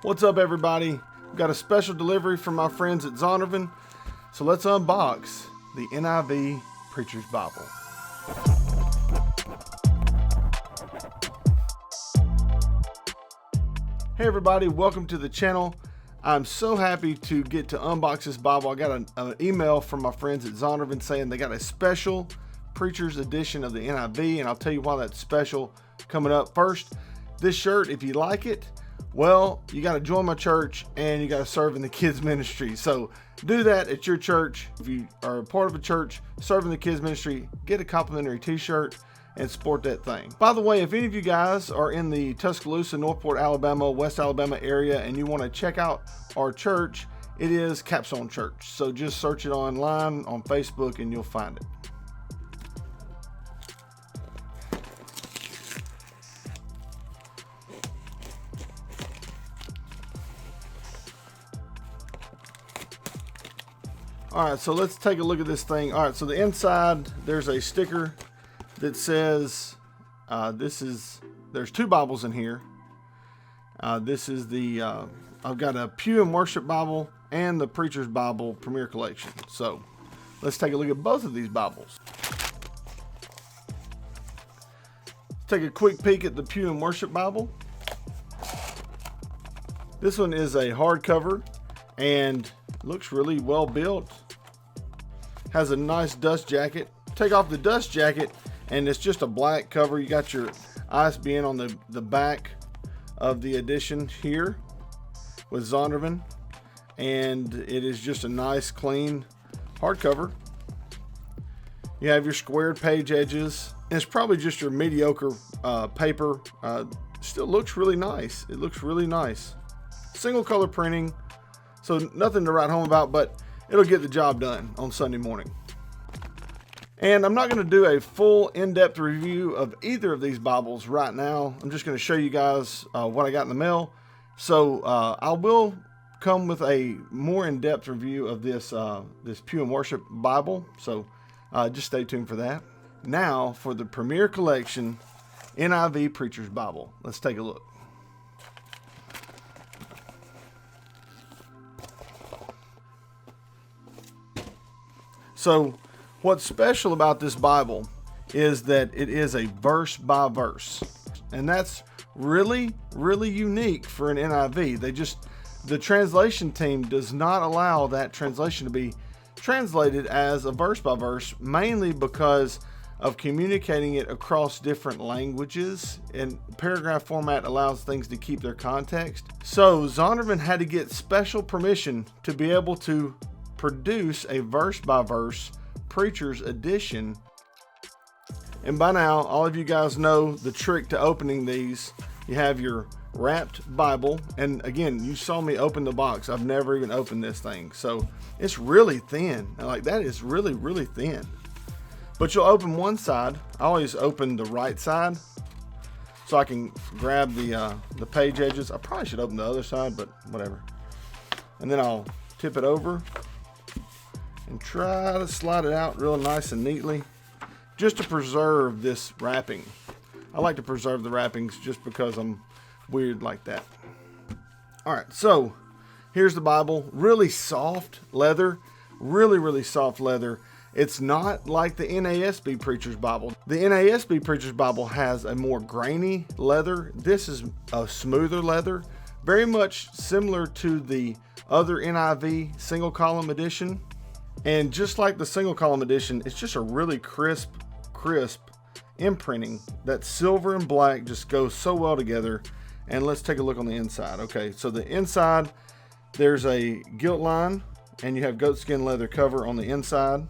What's up, everybody? We've got a special delivery from my friends at Zondervan. So let's unbox the NIV Preacher's Bible. Hey everybody, welcome to the channel. I'm so happy to get to unbox this Bible. I got an email from my friends at Zondervan saying they got a special Preacher's edition of the NIV, and I'll tell you why that's special coming up. First, this shirt, if you like it, well, you got to join my church and you got to serve in the kids ministry. So do that at your church. If you are a part of a church serving the kids ministry, get a complimentary t-shirt and sport that thing. By the way, if any of you guys are in the Tuscaloosa, Northport, Alabama, West Alabama area and you want to check out our church, it is Capstone Church. So just search it online on Facebook and you'll find it. All right, so let's take a look at this thing. All right, so the inside, there's a sticker that says, there's two Bibles in here. This is the, I've got a Pew and Worship Bible and the Preacher's Bible Premier Collection. So let's take a look at both of these Bibles. Take a quick peek at the Pew and Worship Bible. This one is a hardcover and looks really well built. Has a nice dust jacket. Take off the dust jacket and it's just a black cover. You got your ISBN on the back of the edition here with Zondervan, and it is just a nice clean hardcover. You have your squared page edges, and it's probably just your mediocre paper. Still looks really nice. It looks really nice. Single color printing, so nothing to write home about, but it'll get the job done on Sunday morning. And I'm not going to do a full in-depth review of either of these Bibles right now. I'm just going to show you guys what I got in the mail. So I will come with a more in-depth review of this Pew and Worship Bible. So just stay tuned for that. Now for the Premier Collection NIV Preacher's Bible. Let's take a look. So what's special about this Bible is that it is a verse by verse, and that's really unique for an NIV. The translation team does not allow that translation to be translated as a verse by verse, mainly because of communicating it across different languages, and paragraph format allows things to keep their context. So Zondervan had to get special permission to be able to produce a verse by verse Preacher's edition. And by now, all of you guys know the trick to opening these. You have your wrapped Bible, and again, you saw me open the box. I've never even opened this thing, so it's really thin. Like, that is really thin. But you'll open one side. I always open the right side so I can grab the page edges. I probably should open the other side, but whatever. And then I'll tip it over and try to slide it out real nice and neatly, just to preserve this wrapping. I like to preserve the wrappings just because I'm weird like that. All right, so here's the Bible. Really soft leather, really soft leather. It's not like the NASB Preacher's Bible. The NASB Preacher's Bible has a more grainy leather. This is a smoother leather, very much similar to the other NIV single column edition. And just like the single column edition, it's just a really crisp imprinting. That silver and black just goes so well together. And let's take a look on the inside. Okay, so the inside, there's a gilt line, and you have goatskin leather cover on the inside.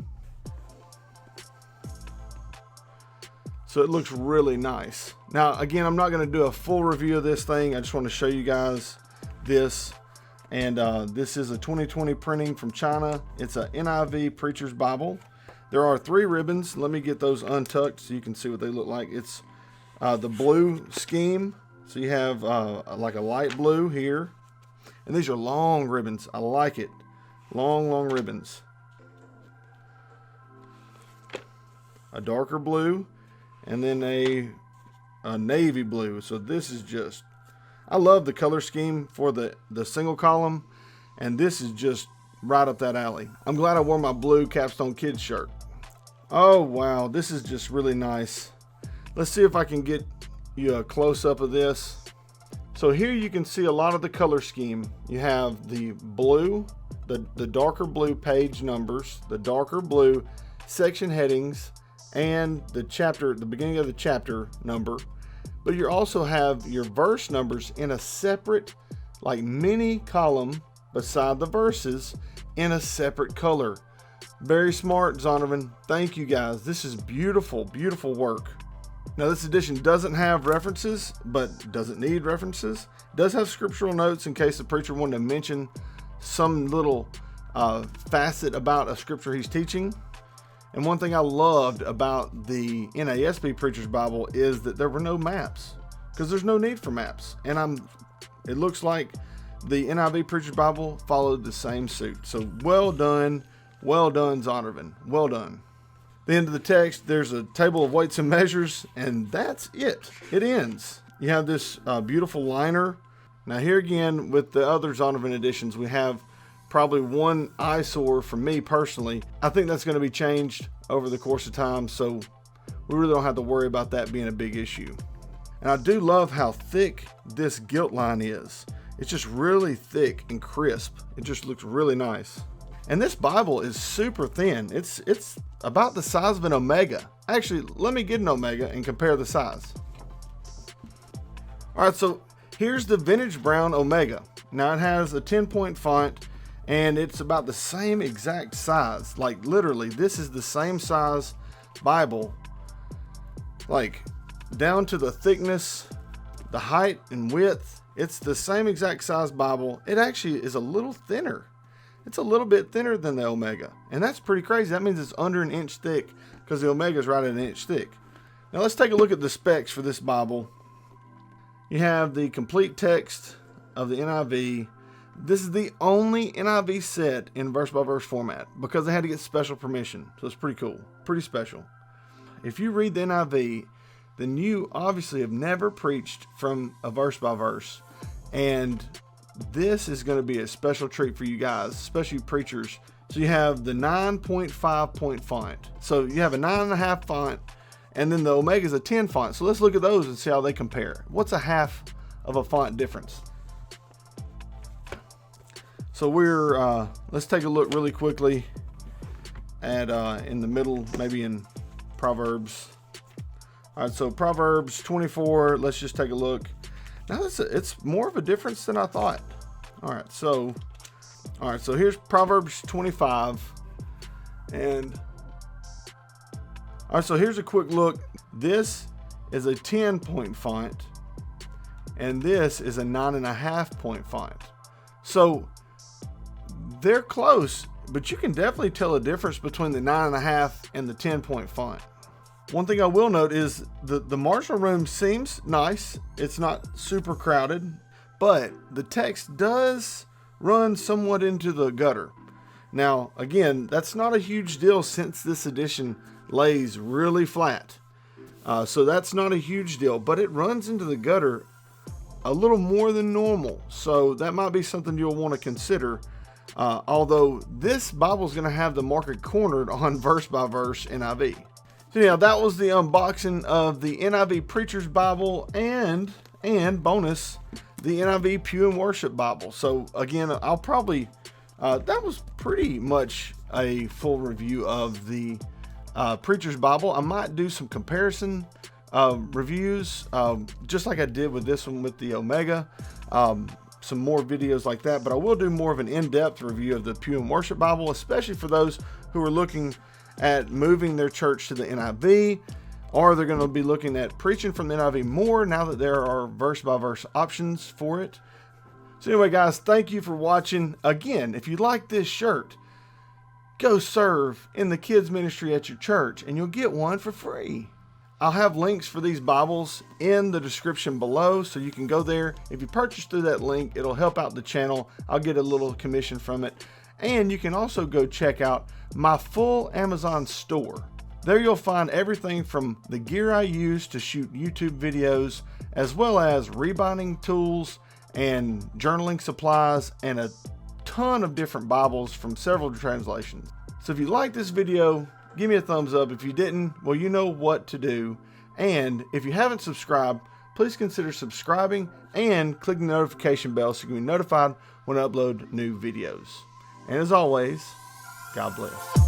So it looks really nice. Now, again, I'm not going to do a full review of this thing. I just want to show you guys this. And this is a 2020 printing from China. It's a NIV Preacher's Bible. There are 3 ribbons. Let me get those untucked so you can see what they look like. It's the blue scheme. So you have like a light blue here. And these are long ribbons. I like it. Long ribbons. A darker blue. And then a navy blue. So this is just, I love the color scheme for the single column, and this is just right up that alley. I'm glad I wore my blue Capstone Kids shirt. Oh wow, this is just really nice. Let's see if I can get you a close-up of this. So here you can see a lot of the color scheme. You have the blue, the darker blue page numbers, the darker blue section headings, and the beginning of the chapter number. But you also have your verse numbers in a separate, like mini column beside the verses in a separate color. Very smart, Zondervan. Thank you guys. This is beautiful, beautiful work. Now this edition doesn't have references, but doesn't need references. It does have scriptural notes in case the preacher wanted to mention some little facet about a scripture he's teaching. And one thing I loved about the NASB Preacher's Bible is that there were no maps, because there's no need for maps. And it looks like the NIV Preacher's Bible followed the same suit. So well done, Zondervan, well done. The end of the text, there's a table of weights and measures, and that's it. It ends. You have this beautiful liner. Now here again, with the other Zondervan editions, we have probably one eyesore for me personally. I think that's going to be changed over the course of time, so we really don't have to worry about that being a big issue. And I do love how thick this gilt line is. It's just really thick and crisp. It just looks really nice. And this Bible is super thin. It's about the size of an Omega. Actually, let me get an Omega and compare the size. All right, so here's the vintage brown Omega. Now it has a 10-point font, and it's about the same exact size. Like literally, this is the same size Bible, like down to the thickness, the height and width. It's the same exact size Bible. It actually is a little thinner. It's a little bit thinner than the Omega, and that's pretty crazy. That means it's under an inch thick, because the Omega is right at an inch thick. Now let's take a look at the specs for this Bible. You have the complete text of the NIV. This is the only NIV set in verse by verse format, because they had to get special permission. So it's pretty cool, pretty special. If you read the NIV, then you obviously have never preached from a verse by verse, and this is going to be a special treat for you guys, especially preachers. So you have the 9.5 point font. So you have a 9.5 font, and then the Omega is a 10 font. So let's look at those and see how they compare. What's a half of a font difference? So let's take a look really quickly at in the middle, maybe in Proverbs. All right, so Proverbs 24, let's just take a look. Now it's more of a difference than I thought. All right, so here's Proverbs 25, and all right, so here's a quick look. This is a 10-point font, and this is a 9.5 point font. So they're close, but you can definitely tell a difference between the 9.5 and the 10-point font. One thing I will note is the marshal room seems nice. It's not super crowded, but the text does run somewhat into the gutter. Now, again, that's not a huge deal since this edition lays really flat. So that's not a huge deal, but it runs into the gutter a little more than normal. So that might be something you'll want to consider. Although this Bible is going to have the market cornered on verse by verse NIV. So yeah, that was the unboxing of the NIV Preacher's Bible and bonus, the NIV Pew and Worship Bible. So again, I'll probably, that was pretty much a full review of the Preacher's Bible. I might do some comparison reviews, just like I did with this one with the Omega. Some more videos like that, but I will do more of an in-depth review of the Pew and Worship Bible, especially for those who are looking at moving their church to the NIV, or they're going to be looking at preaching from the NIV more now that there are verse by verse options for it. So anyway, guys, thank you for watching. Again, if you like this shirt, go serve in the kids ministry at your church and you'll get one for free. I'll have links for these Bibles in the description below, so you can go there. If you purchase through that link, it'll help out the channel. I'll get a little commission from it. And you can also go check out my full Amazon store. There you'll find everything from the gear I use to shoot YouTube videos, as well as rebinding tools and journaling supplies, and a ton of different Bibles from several translations. So if you like this video, give me a thumbs up. If you didn't, well, you know what to do. And if you haven't subscribed, please consider subscribing and clicking the notification bell so you can be notified when I upload new videos. And as always, God bless.